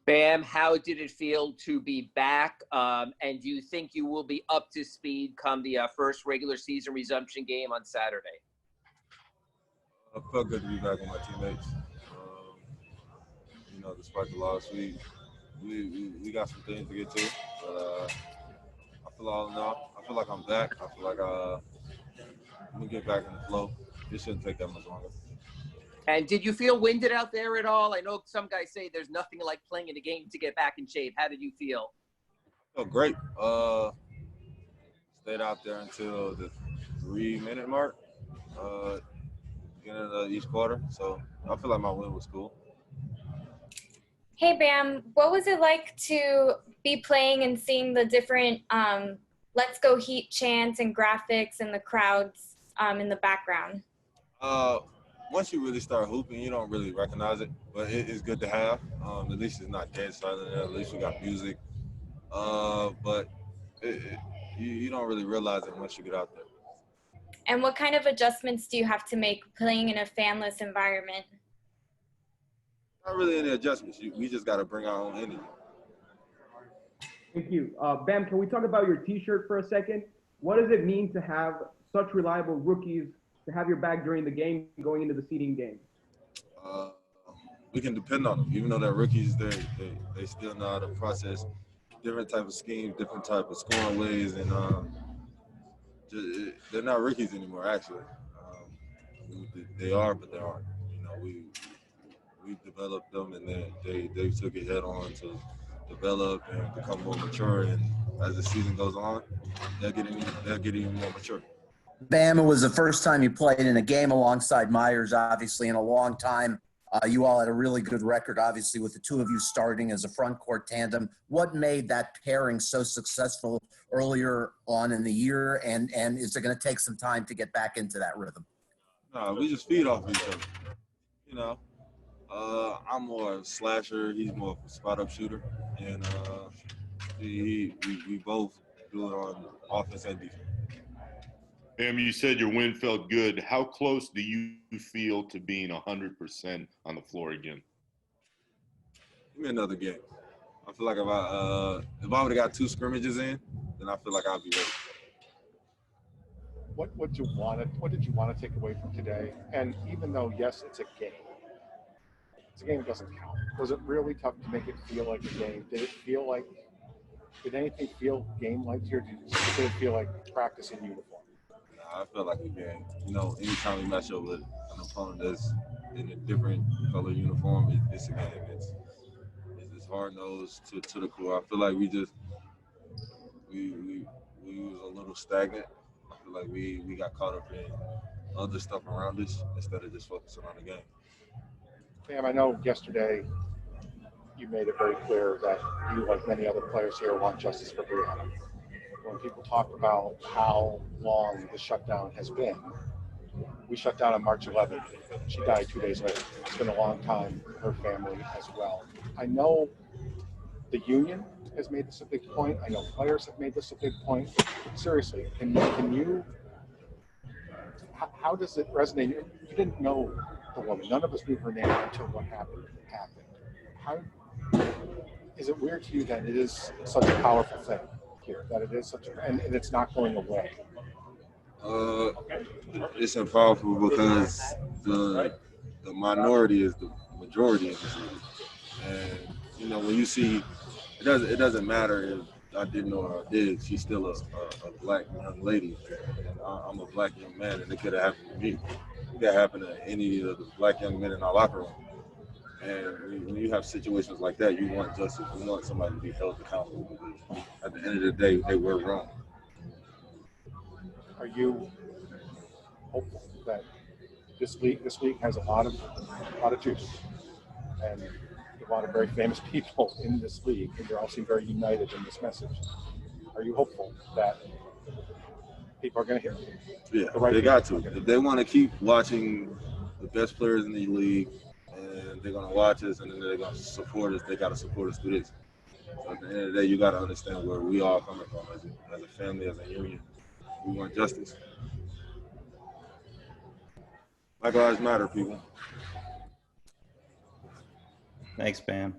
Bam, how did it feel to be back? And do you think you will be up to speed come the first regular season resumption game on Saturday? I felt good to be back with my teammates. Despite the loss, we got some things to get to. But I feel all in all, I feel like I'm back. I feel like I'm gonna get back in the flow. It shouldn't take that much longer. And did you feel winded out there at all? I know some guys say there's nothing like playing in a game to get back in shape. How did you feel? I felt great. Stayed out there until the 3-minute mark, beginning of each quarter. So I feel like my win was cool. Hey, Bam, what was it like to be playing and seeing the different Let's Go Heat chants and graphics and the crowds in the background? Once you really start hooping, you don't really recognize it, but it's good to have. At least it's not dead silent. At least we got music. But you don't really realize it once you get out there. And what kind of adjustments do you have to make playing in a fanless environment? Not really any adjustments. We just got to bring our own energy. Thank you. Bam, can we talk about your T-shirt for a second? What does it mean to have such reliable rookies, to have your back during the game going into the seeding game? We can depend on them. Even though they're rookies, they still know how to process different type of schemes, different type of scoring ways, and they're not rookies anymore, actually. They are, but they aren't. We developed them, and then they took it head on to develop and become more mature. And as the season goes on, they'll get even more mature. Bam, it was the first time you played in a game alongside Myers, obviously, in a long time. You all had a really good record, obviously, with the two of you starting as a front court tandem. What made that pairing so successful earlier on in the year, and is it going to take some time to get back into that rhythm? No, we just feed off each other. I'm more of a slasher. He's more of a spot-up shooter, and we both do it on offense and defense. Bam, you said your win felt good. How close do you feel to being 100% on the floor again? Give me another game. I feel like if I would have got 2 scrimmages in, then I feel like I'll be ready. What did you want to take away from today? And even though, yes, it's a game that doesn't count. Was it really tough to make it feel like a game? Did anything feel game-like here? Did it feel like practice in uniform? I felt like a game. Anytime we match up with an opponent that's in a different color uniform, it's a game. It's hard-nosed to the core. I feel like we was a little stagnant. I feel like we got caught up in other stuff around us instead of just focusing on the game. Sam, I know yesterday you made it very clear that you, like many other players here, want justice for Brianna. When people talk about how long the shutdown has been, we shut down on March 11th. She died 2 days later. It's been a long time for her family as well. I know the union has made this a big point. I know players have made this a big point. Seriously, can you how does it resonate? You didn't know the woman. None of us knew her name until what happened. How is it weird to you that it is such a powerful thing here, that it is and it's not going away? It's powerful because the minority is the majority of this league. And when you see, it doesn't matter if I didn't know her or did. She's still a black young lady, and I'm a black young man, and it could have happened to me. It could have happened to any of the black young men in our locker room. And when you have situations like that, you want justice. You want somebody to be held accountable, because at the end of the day, they were wrong. Are you hopeful that this league has a lot of juice, and a lot of very famous people in this league, and they all seem very united in this message? Are you hopeful that people are going to hear? Yeah, they got to. If they want to keep watching the best players in the league, and they're going to watch us, and then they're going to support us, they got to support us through this. So at the end of the day, you got to understand where we all coming from as a family, as a union. We want justice. Black Lives Matter, people. Thanks, Bam.